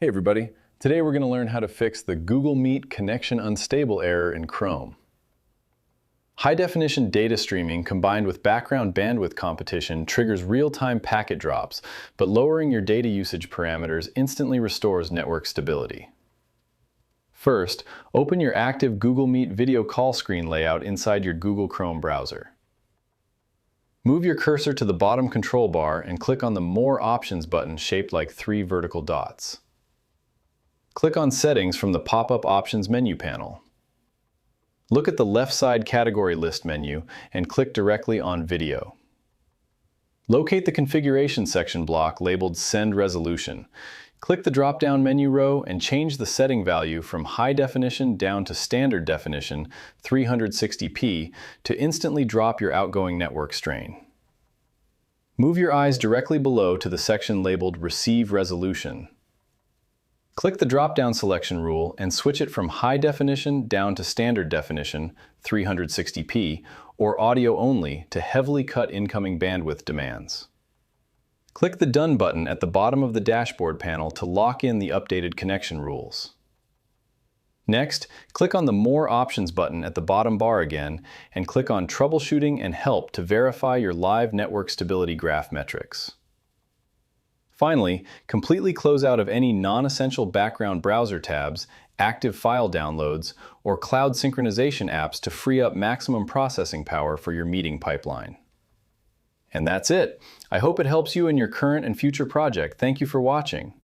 Hey everybody, today we're going to learn how to fix the Google Meet connection unstable error in Chrome. High-definition data streaming combined with background bandwidth competition triggers real-time packet drops, but lowering your data usage parameters instantly restores network stability. First, open your active Google Meet video call screen layout inside your Google Chrome browser. Move your cursor to the bottom control bar and click on the More Options button shaped like 3 vertical dots. Click on Settings from the pop-up Options menu panel. Look at the left side category list menu and click directly on Video. Locate the Configuration section block labeled Send Resolution. Click the drop-down menu row and change the setting value from High Definition down to Standard Definition 360p to instantly drop your outgoing network strain. Move your eyes directly below to the section labeled Receive Resolution. Click the drop-down selection rule and switch it from High Definition down to Standard Definition 360p or Audio Only to heavily cut incoming bandwidth demands. Click the Done button at the bottom of the dashboard panel to lock in the updated connection rules. Next, click on the More Options button at the bottom bar again and click on Troubleshooting and Help to verify your live network stability graph metrics. Finally, completely close out of any non-essential background browser tabs, active file downloads, or cloud synchronization apps to free up maximum processing power for your meeting pipeline. And that's it. I hope it helps you in your current and future project. Thank you for watching.